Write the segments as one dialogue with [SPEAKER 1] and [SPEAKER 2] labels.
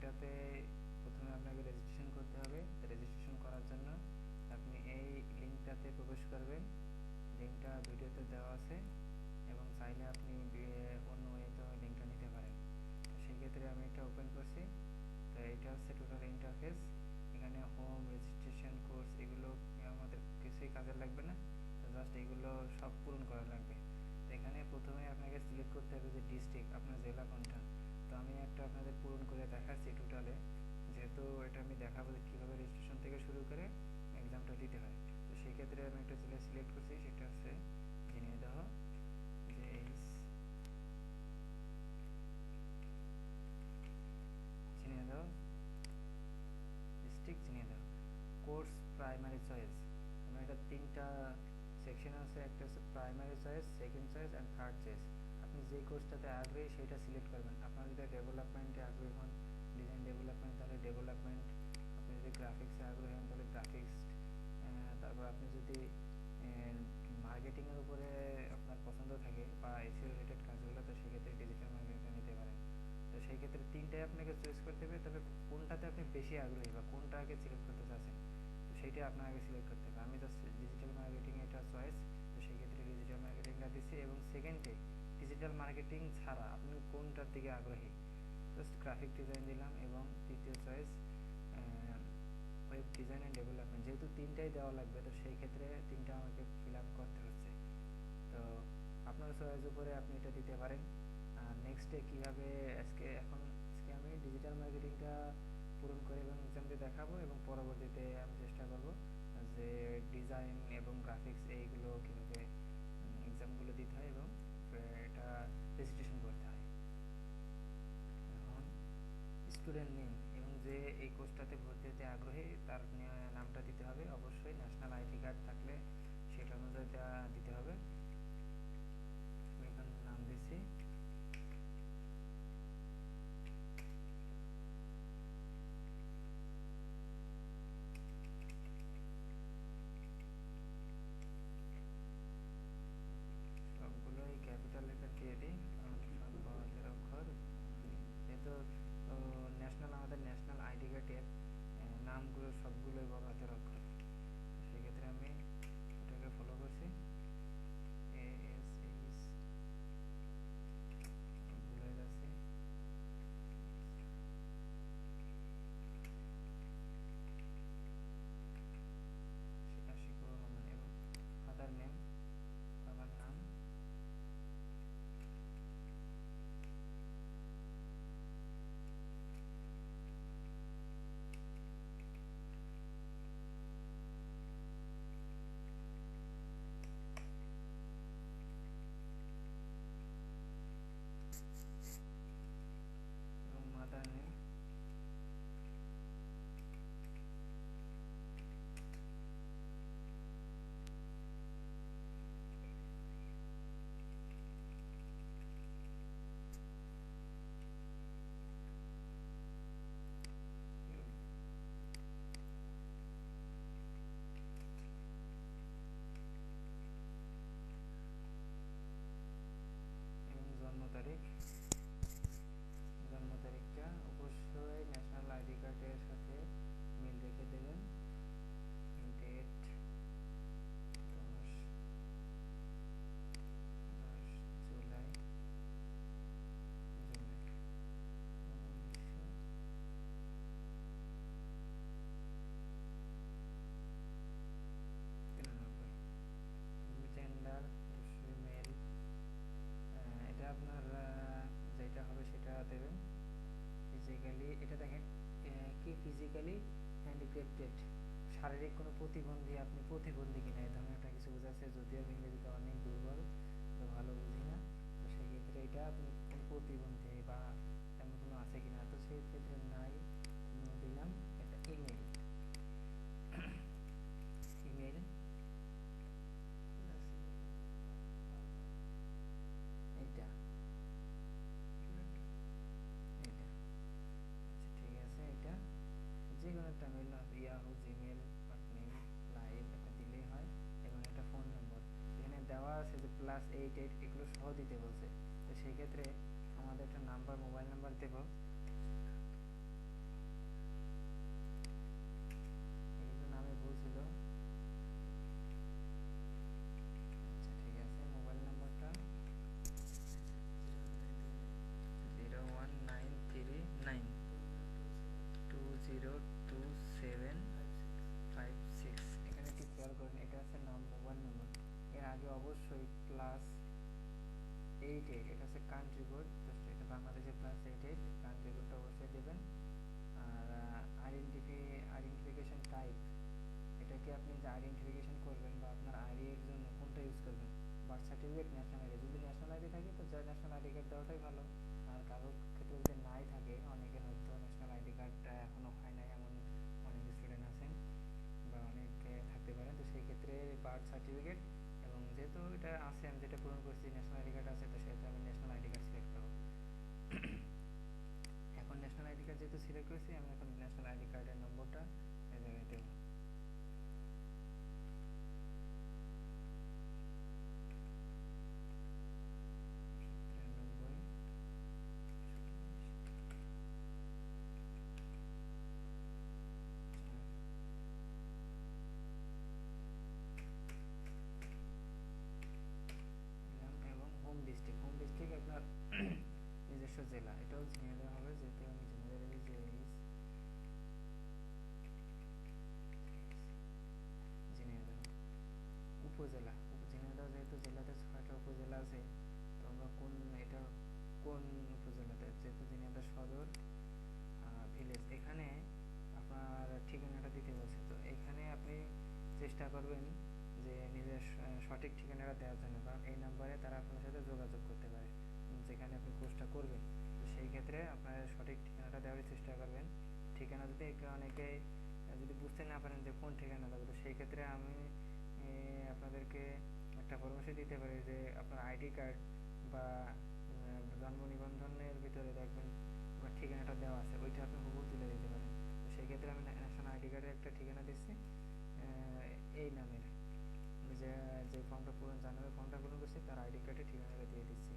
[SPEAKER 1] এটাতে প্রথমে আপনাকে রেজিস্ট্রেশন করতে হবে। রেজিস্ট্রেশন করার জন্য আপনি এই লিঙ্কটাতে প্রবেশ করবেন। লিঙ্কটা ভিডিওতে দেওয়া আছে এবং চাইলে আপনি অন্য ওয়েতেও লিঙ্কটা নিতে পারেন। সেক্ষেত্রে আমি এটা ওপেন করছি। তো এটা হচ্ছে টোটাল ইন্টারফেস। এখানে হোম, রেজিস্ট্রেশন, কোর্স এগুলো আমাদের কিছুই কাজে লাগবে না। তো জাস্ট এগুলো সব পূরণ করা লাগবে। তো এখানে প্রথমে আপনাকে সিলেক্ট করতে হবে যে ডিস্ট্রিক্ট, আপনার জেলা কোনটা। তো আমি একটা আপনাদের পূরণ করে দেখাচ্ছি টোটালে, যেহেতু এটা আমি দেখাবো যে কীভাবে রেজিস্ট্রেশন থেকে শুরু করে এক্সামটা দিতে হয়। তো সেই ক্ষেত্রে আমি একটা জেলা সিলেক্ট করছি, সেটা হচ্ছে Jhenaidah. Jhenaidah district, Jhenaidah. Course primary choice, আমার এটা তিনটা সেকশন আছে। একটা হচ্ছে primary choice, second choice and third choice. আপনি যে কোর্সটাতে আগ্রহী সেটা সিলেক্ট করবেন। আপনার যদি ডেভেলপমেন্টে আগ্রহী হন, ডিজাইন ডেভেলপমেন্ট, তাহলে ডেভেলপমেন্ট। আপনি যদি গ্রাফিক্সে আগ্রহী হন তাহলে গ্রাফিক্স। তারপর আপনি যদি মার্কেটিংয়ের উপরে আপনার পছন্দ থাকে বা এসিও রিলেটেড কাজগুলো, তো সেক্ষেত্রে ডিজিটাল মার্কেটিংটা নিতে পারেন। তো সেই ক্ষেত্রে তিনটাই আপনাকে চয়েস করতে হবে, তবে কোনটাতে আপনি বেশি আগ্রহী বা কোনটা আগে সিলেক্ট করতে চাচ্ছেন তো সেইটা আপনার আগে সিলেক্ট করতে হবে। আমি জাস্ট ডিজিটাল মার্কেটিং এটা চয়েস, তো সেই ক্ষেত্রে ডিজিটাল মার্কেটিংটা দিচ্ছি। এবং সেকেন্ডে ডিজিটাল মার্কেটিং ছাড়া আপনি কোনটার দিকে আগ্রহী, জাস্ট গ্রাফিক ডিজাইন দিলাম। এবং তৃতীয় choice web design and development. যেহেতু তিনটাই দেওয়া লাগবে, তো সেই ক্ষেত্রে তিনটা আমাকে ফিল আপ করতে হচ্ছে। তো আপনার চয়েস উপরে আপনি এটা দিতে পারেন। নেক্সটে কীভাবে আজকে আমি ডিজিটাল মার্কেটিংটা পূরণ করে এবং এক্সাম দিয়ে দেখাবো, এবং পরবর্তীতে আমি চেষ্টা করব যে ডিজাইন এবং গ্রাফিক্স এইগুলো কীভাবে এক্সামগুলো দিতে হয় এবং এটা রেজিস্ট্রেশন করতে হয়। এখন স্টুডেন্ট নেম এবং যে এই কোর্সটাতে ভর্তি হতে আগ্রহী তার নামটা দিতে হবে। অবশ্যই ন্যাশনাল আইডি কার্ড থাকলে সেটা অনুযায়ী দিতে হবে। আমি এখানে নাম দিচ্ছি। সবগুলোই ক্যাপিটাল লেটার দিয়ে দিই, কারণ সব বড় হাতের অক্ষর। যেহেতু ন্যাশনাল, আমাদের ন্যাশনাল আইডি কার্ডের নামগুলো সবগুলোই বড় হাতের অক্ষর। সেক্ষেত্রে আমি এটাকে ফলো করছি। ভুলে যাচ্ছি। আশিকুর রহমান এবং ফাদার নেম, বাবার নাম। এবং মাদার নেম। এবং জন্ম তারিখ। জন্ম তারিখটা অবশ্যই ন্যাশনাল আইডি কার্ডের সাথে মিল রেখে দেবেন। ডেট 10 জুলাই 1993। জেন্ডার অবশ্যই মেল। এটা আপনার যেটা হবে সেটা দেবেন। ফিজিক্যালি এটা দেখেন কি ফিজিক্যালি হ্যান্ডিক্যাপ্টেড, শারীরিক কোনো প্রতিবন্ধী, আপনি প্রতিবন্ধী কিনা এই ধরনের একটা কিছু বোঝাচ্ছে। যদিও আমি ইংরেজিতে অনেক দুর্বল, তো ভালো বুঝি না, তো সেক্ষেত্রে এটা আপনি কোনো প্রতিবন্ধী বা তেমন কোনো আছে কিনা, তো সেই ক্ষেত্রে নাই দিলাম। এটা ইমেল। ইমেল এইটা ঠিক আছে। এটা যে কোনো একটা mail, Yahoo, Gmail, Hotmail, live এটা দিলেই হয়। এবং একটা ফোন নম্বর এখানে দেওয়া আছে যে +88 এগুলো সহ দিতে বলছে। তো সেই ক্ষেত্রে আমাদের একটা নাম্বার, মোবাইল নাম্বার দেব। আপনাদেরকে আপনি যে আইডেন্টিফিকেশন করবেন বা আপনার আইডি এর জন্য কোনটা ইউজ করবেন, বার্থ সার্টিফিকেট, ন্যাশনাল আইডি। যদি ন্যাশনাল আইডি থাকে তো যা ন্যাশনাল আইডি কার্ড দেওয়াটাই ভালো। আর কারোর ক্ষেত্রে যদি নাই থাকে, অনেকের হয়তো ন্যাশনাল আইডি কার্ডটা এখনো হয় নাই, এমন অনেক স্টুডেন্ট আছেন বা অনেকে থাকতে পারেন, তো সেই ক্ষেত্রে বার্থ সার্টিফিকেট, এবং যেহেতু এটা আছে আমি যেটা পূরণ করছি ন্যাশনাল আইডি কার্ড আছে, তো সেহেতু আমি ন্যাশনাল আইডি কার্ড সিলেক্ট করবো। এখন ন্যাশনাল আইডি কার্ড যেহেতু সিলেক্ট করেছি, আমি এখন ন্যাশনাল আইডি কার্ডের নম্বরটা এই জায়গায় দেবো। এবং হোম ডিস্ট্রিক্ট, হোম ডিস্ট্রিক্ট আপনার নিজস্ব জেলা, এটাও ঝিনাইদহ হবে, যেহেতু আমি ঝিনাইদহ ঝিনাইদহ। উপজেলা, ঝিনাইদহ যেহেতু জেলাতে 6টা উপজেলা আছে, তো আমরা কোন এটা কোন উপজেলাতে, যেহেতু ঝিনাইদহ সদর ভিলেজ, এখানে আপনার ঠিকানাটা দিতে বলছে। তো এখানে আপনি চেষ্টা করবেন যে নিজের সঠিক ঠিকানাটা দেওয়ার জন্য, কারণ এই নাম্বারে তারা আপনার সাথে যোগাযোগ করতে পারে যেখানে আপনি কোর্সটা করবেন। তো সেই ক্ষেত্রে আপনার সঠিক ঠিকানাটা দেওয়ার চেষ্টা করবেন। ঠিকানা যদি অনেকে যদি বুঝতে না পারেন যে কোন ঠিকানা দেবো, তো সেই ক্ষেত্রে আমি আপনাদেরকে একটা পরামর্শ দিতে পারি যে আপনার আইডি কার্ড বা জন্ম নিবন্ধনের ভিতরে দেখবেন আপনার ঠিকানাটা দেওয়া আছে, ওইটা আপনি হুবহু তুলে দিতে পারেন। তো সেই ক্ষেত্রে আমি ন্যাশনাল আইডি কার্ডের একটা ঠিকানা দিচ্ছি এই নামের, যে যে ফর্মটা পূরণ, যার নামে ফর্মটা পূরণ করছি তার আইডি কার্ডের ঠিকানাটা দিয়ে দিচ্ছি।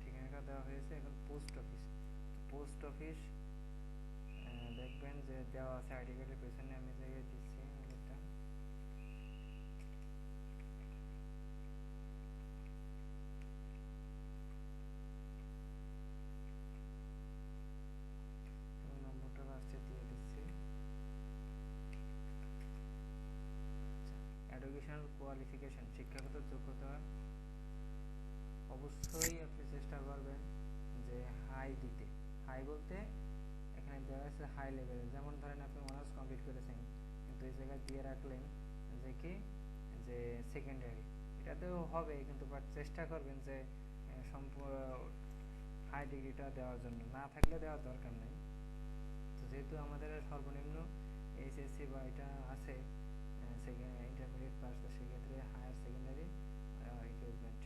[SPEAKER 1] ঠিকানাটা দেওয়া হয়েছে। এখন পোস্ট অফিস, পোস্ট অফিস দেখবেন যে দেওয়া আছে আইডি কার্ডের পেছনে, আমি জায়গায় দিচ্ছি এটা। নম্বরটা লাস্টে দিয়ে দিচ্ছি। এডুকেশনাল কোয়ালিফিকেশন, শিক্ষাগত যোগ্যতা অবশ্যই আপনি চেষ্টা করবেন যে হাই দিতে। হাই বলতে এখানে দেওয়া আছে হাই লেভেলের, যেমন ধরেন আপনি অনার্স কমপ্লিট করেছেন, কিন্তু এই জায়গায় দিয়ে রাখলেন যে কি যে সেকেন্ডারি, এটাতেও হবে, কিন্তু বাট চেষ্টা করবেন যে হাই ডিগ্রিটা দেওয়ার জন্য, না থাকলে দেওয়ার দরকার নেই। তো যেহেতু আমাদের সর্বনিম্ন এইচএসসি বা এটা আছে ইন্টারমিডিয়েট পাস, তো সেক্ষেত্রে হায়ার সেকেন্ডারি ইকুইপমেন্ট,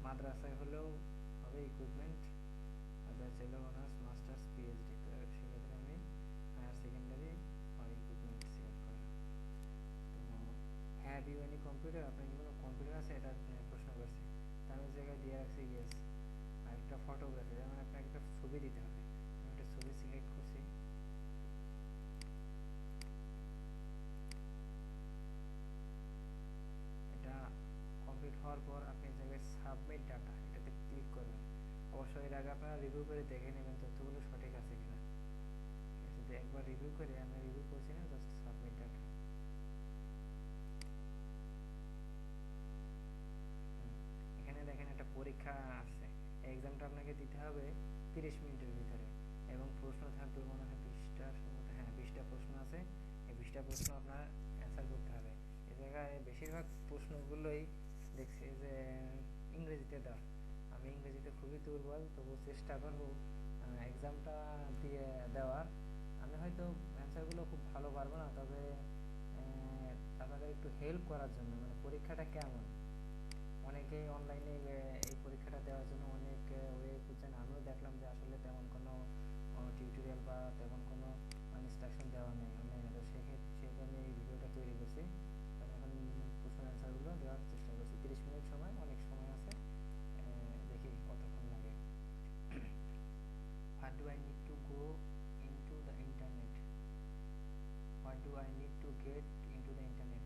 [SPEAKER 1] মাদ্রাসায় হলেও হবে equipment, bachelor honours masters PhD, তো সেক্ষেত্রে আমি হায়ার সেকেন্ডারি আর ইকুইপমেন্ট সিলেক্ট করলাম। তো হ্যাভ ইউ এনি কম্পিউটার, আপনার কি কোনো কম্পিউটার আছে, এটা প্রশ্ন করছে, তো আমি জায়গায় দিয়ে রাখছি ইয়েস। আর একটা ফটোগ্রাফি, যেমন আপনাকে একটা ছবি দিতে হবে, আমি একটা ছবি সিলেক্ট করছি। এটা কমপ্লিট হওয়ার পর আপনি জায়গায় সাবমিট ডাটা, এটাতে ক্লিক করবেন। অবশ্যই এর আগে আপনারা রিভিউ করে দেখে নেবেন তথ্যগুলো সঠিক আছে কিনা। যদি একবার রিভিউ করে, আমি রিভিউ করছি না, জাস্ট সাবমিট ডাটা। এখানে দেখেন একটা পরীক্ষা আছে, এই এক্সামটা আপনাকে দিতে হবে 30 মিনিটের ভিতরে, এবং প্রশ্ন থাকবে মনে হয় 20টা, সম্ভবত হ্যাঁ 20টা প্রশ্ন আছে। এই 20টা প্রশ্ন আপনার অ্যান্সার করতে হবে। এই জায়গায় বেশিরভাগ প্রশ্নগুলোই দেখছি যে ইংরেজিতে দেওয়া, আমি ইংরেজিতে খুবই দুর্বল, তবু চেষ্টা করব এক্সামটা দিয়ে দেওয়ার। আমি হয়তো অ্যান্সারগুলো খুব ভালো পারবো না, তবে আপনাদের একটু হেল্প করার জন্য, মানে পরীক্ষাটা কেমন, অনেকেই অনলাইনে এই পরীক্ষাটা দেওয়ার জন্য অনেক ওয়ে খুঁজছেন। আমিও দেখলাম যে আসলে তেমন কোনো টিউটোরিয়াল বা তেমন কোনো ইনস্ট্রাকশন দেওয়া নেই অনলাইনে, তো সেখানে এই ভিডিওটা তৈরি করছি। আমি এখন প্রশ্ন অ্যান্সারগুলো দেওয়ার চেষ্টা করছি। 30 মিনিট সময়, অনেক সময় আছে, দেখি কতক্ষণ লাগে। What do I need to go into the internet? What do I need to get into the internet?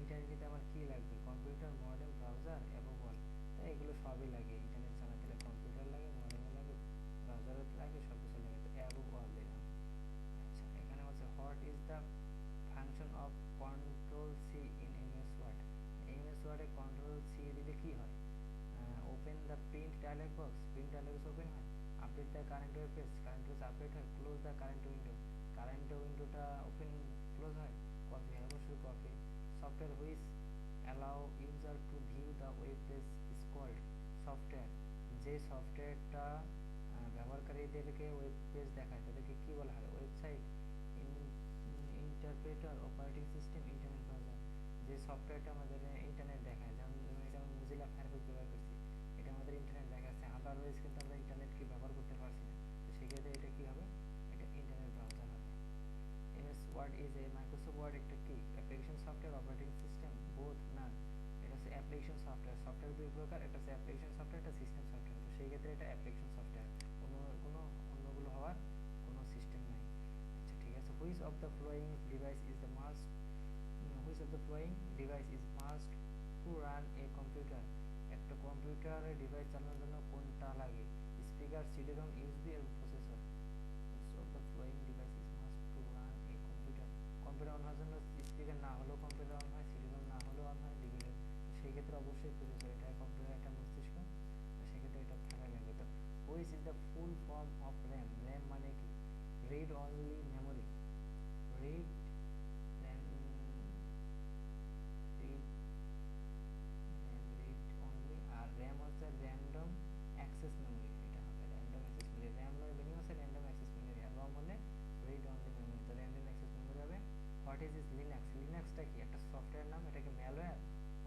[SPEAKER 1] ইন্টারনেটে আমার কি লাগবে? Computer, modem, browser, above all. তাই এগুলো সবই লাগে ইন্টারনেট চালাতে। কম্পিউটার লাগে, মডেমও লাগে, ব্রাউজারও লাগে, সব কিছু লাগে। তো অ্যাবভ অল দিলাম। আচ্ছা, এখানে হচ্ছে what is the function of control C in MS Word. MS ওয়ার্ডে কন্ট্রোল সি দিলে কি হয়? Open the print dialog box, print dialog box open হয়। Update the current web page, current page update হয়। Close the current window, current উইন্ডোটা open close হয়। Copy হয়, অবশ্যই copy. Software which allow user to view the web page is called. Software, যে সফটওয়্যারটা ব্যবহারকারীদেরকে web page দেখায় তাদেরকে কি বলা হয়? Website, interpreter, operating system, internet browser. যে সফটওয়্যারটা আমাদের ইন্টারনেট দেখায়, যেমন এটা আমি মোজিলা ফায়ারফক্স ব্যবহার করছি, এটা আমাদের ইন্টারনেট দেখাচ্ছে। আদারওয়াইজ কিন্তু আমরা ইন্টারনেটকে ব্যবহার করতে পারছি না, তো সেক্ষেত্রে এটা কি হবে? এটা ইন্টারনেট ব্রাউজার হবে। MS Word is a, Microsoft Word একটা কি? Application software, operating system, both না। এটা হচ্ছে অ্যাপ্লিকেশন সফটওয়্যার। সফটওয়্যার দুই প্রকার, একটা হচ্ছে অ্যাপ্লিকেশন সফটওয়্যার, একটা সিস্টেম সফটওয়্যার। তো সেই ক্ষেত্রে এটা অ্যাপ্লিকেশন সফটওয়্যার, কোনো অন্যগুলো হওয়ার কোনো সিস্টেম নাই। আচ্ছা ঠিক আছে। Which of the following device is the must, which of the following device is must to run a computer. একটা কম্পিউটারে ডিভাইস চালানোর জন্য কোনটা লাগে? স্পিকার, সিডি রম, ইউএসবি এবং processor. Which of the following device is must to run a computer. Computer on হওয়ার জন্য speaker না হলেও কম্পিউটার অন হয়, সিডি রম না হলেও অন হয়, ডিভিডি। সেই ক্ষেত্রে অবশ্যই প্রসেসর, এটা কম্পিউটার একটা মস্তিষ্ক, তো সেক্ষেত্রে এটা থাকা লাগবে। তো which is the full form of RAM. RAM মানে কি? Read only memory, read read read only. আর র্যাম হচ্ছে র্যান্ডম অ্যাক্সেস মেমোরি, এটা হবে র্যান্ডম অ্যাক্সেস মেমোরি। র্যাম এর মিনিং হচ্ছে র্যান্ডম অ্যাক্সেস মেমোরি, আর রম হলে রিড অনলি মেমোরি, তো র্যান্ডম অ্যাক্সেস মেমোরি হবে। What is Linux. লিনাক্সটা কি? একটা সফটওয়্যার নাম, এটাকে ম্যালওয়্যার,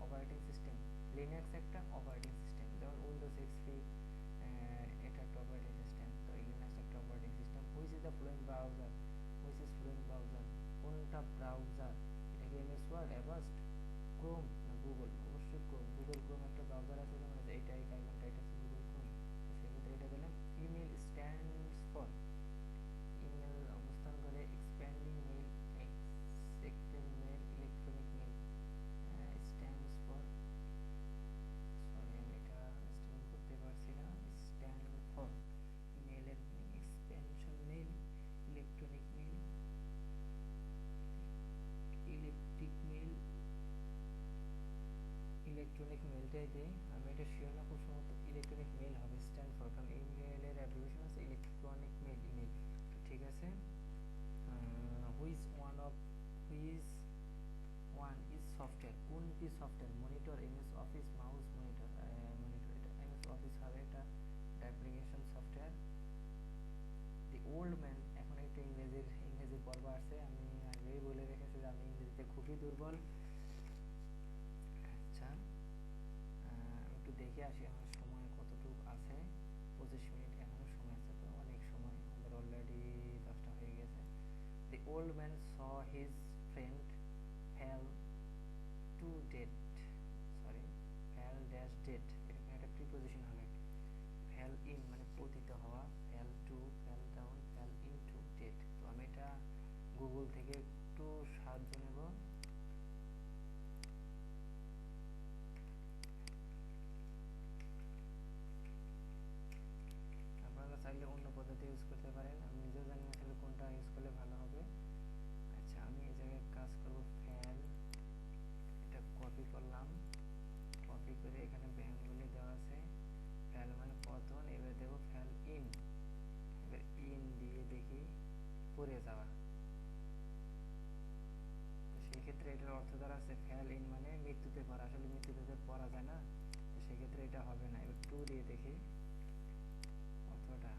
[SPEAKER 1] অপারেটিং সিস্টেম। লিনাক্স একটা অপারেটিং সিস্টেম, যেমন উইন্ডোজ এক্সপি, এটা একটা অপারেটিং সিস্টেম, তো লিনাক্স একটা operating system. Which is the flowing browser, which is flowing browser, কোনটা ব্রাউজার? এটা কি এমএস ওয়ার্ড, অ্যাভাস্ট, ক্রোম না গুগল? অবশ্যই ক্রোম। গুগল ক্রোম একটা ব্রাউজার আছে, যেমন এইটা এই কাইকনটা, এটা হচ্ছে গুগল ক্রোম। তো সেক্ষেত্রে এটা দিলাম। ইমেল স্ট্যান্ডস ফর, ইমেল অবস্থান করে expanding mail, accepted mail, electronic mail. Stands for, sorry আমি এটা স্পেলিং করতে পারছি না। স্ট্যান্ড ফর, ইমেলের meaning expansion mail, electronic mail, electric mail, electronic মেলটাই দেই। আমি এটা শিওর না, খুব সম্ভবত ইলেকট্রনিক মেল হবে স্ট্যান্ড ফর, কারণ ইমেলের অ্যাব্রিভিয়েশন আছে ইলেকট্রনিক মেল, ইমেল। ঠিক আছে। Which one of, which one is software, কোনটি software? Monitor, MS Office, mouse, monitor. Monitor, এটা এমএস অফিস হবে, এটা অ্যাপ্লিকেশন সফটওয়্যার। দি ওল্ড ম্যান, এখন একটা ইংরেজির পর্ব আসছে। আমি আগেই বলে রেখেছি যে আমি ইংরেজিতে খুবই দুর্বল। আচ্ছা, একটু দেখে আসি আমার সময় কতটুকু আছে। 25 মিনিট এখনো সময় আছে, তো অনেক সময়, আমাদের অলরেডি 10টা হয়ে গেছে। The old man saw his friend fell to date, sorry fell dash date, এরকম একটা প্রিপোজিশন হবে। ফেল ইন মানে পতিত হওয়া, fell to, fell down, fell in to date. তো আমি এটা গুগল থেকে একটু সাহায্য নেব। আপনারা চাইলে অন্য পদ্ধতি ইউজ করতে পারেন, আমি নিজেও জানি না আসলে কোনটা ইউজ করলে ভালো হবে। আচ্ছা, আমি এই জায়গায় কাজ করব, ফেল, এটা কপি করলাম, কপি করে এখানে বেঙ্গলি দেওয়া আছে। ফেল মানে পতন, এবার দেব ফেল ইন, এবার ইন দিয়ে দেখি পড়ে যাওয়া। তো সেই ক্ষেত্রে এটার অর্থ দাঁড়াচ্ছে ফেল ইন মানে মৃত্যুতে পড়া, আসলে মৃত্যুতে পড়া যায় না, তো সেক্ষেত্রে এটা হবে না। এবার টু দিয়ে দেখি অর্থটা,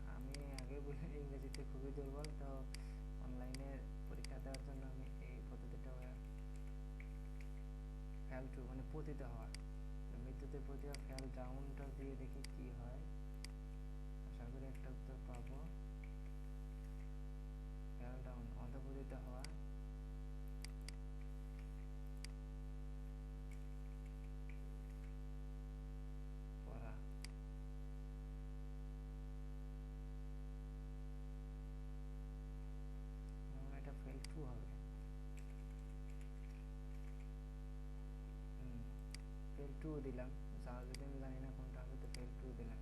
[SPEAKER 1] আগে বলে ইংরেজিতে খুবই দুর্বল, তো অনলাইনে পরীক্ষা দেওয়ার জন্য আমি এই পদ্ধতিটা ফেল টু মানে পতিত হওয়া, মৃত্যুতে পতিত হওয়া, ফেল ডাউনটা দিয়ে দেখি কি হয়। আশা করি একটা উত্তর পাবো। ফেল ডাউন অধঃপতিত হওয়া, পড়া। এটা ফেল টু হবে। ফেল টু দিলাম, যদি আমি জানি না কোনটা হবে, তো ফেল টু দিলাম।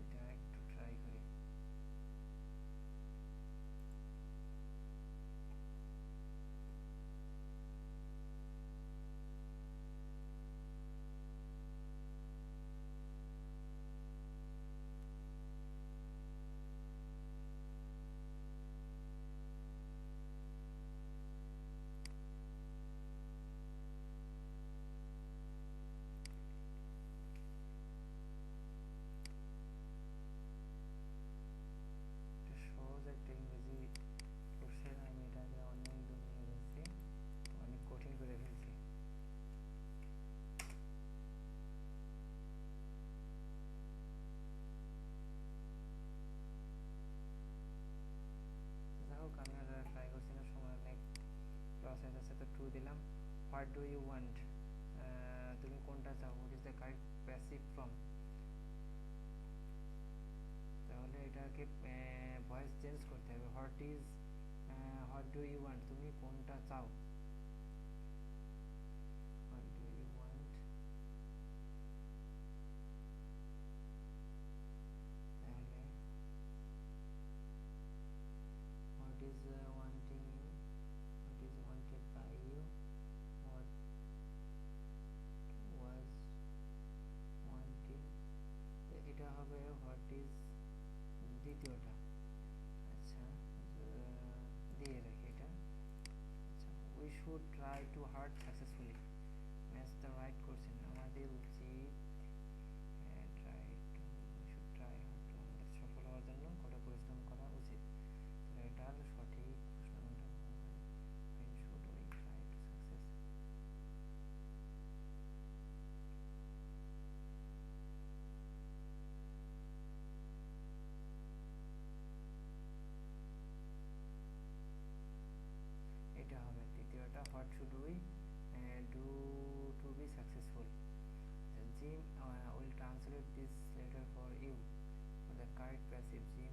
[SPEAKER 1] এটা একটু ট্রাই করি। সহজ একটা ইংরেজি কোশ্চেন, আমি এটাকে অনেক দূর নিয়ে যাচ্ছি, অনেক কঠিন করে ফেলছি। যাই হোক, আমি আর ট্রাই করছি না, সময় অনেক প্রসেস আছে, তো টু দিলাম। হোয়াট ডু ইউ ওয়ান্ট, তুমি কোনটা চাও, what is the correct passive form. তাহলে এটাকে ভয়েস চেঞ্জ করতে হবে, হোয়াট ডু ইউ ওয়ান্ট, তুমি কোনটা চাও। হোয়াট ডু ইউ ওয়ান্ট, তাহলে what is wanting you, what is wanted by you, what was wanting, এটা হবে হোয়াট ইজ দ্বিতীয়টা। আচ্ছা, দিয়ে রাখি এটা। আচ্ছা, we should try to hard successfully, match the right question, আমাদের উচিত try to, we should try hard to, আমাদের সফল হওয়ার জন্য কঠোর পরিশ্রম করা উচিত। তাহলে এটার সঠিক প্রশ্ন কোনটা, when should we try to success, এটা হবে তৃতীয়টা, what should we do to be successful. Jim will translate this letter for you for the correct passive. Jim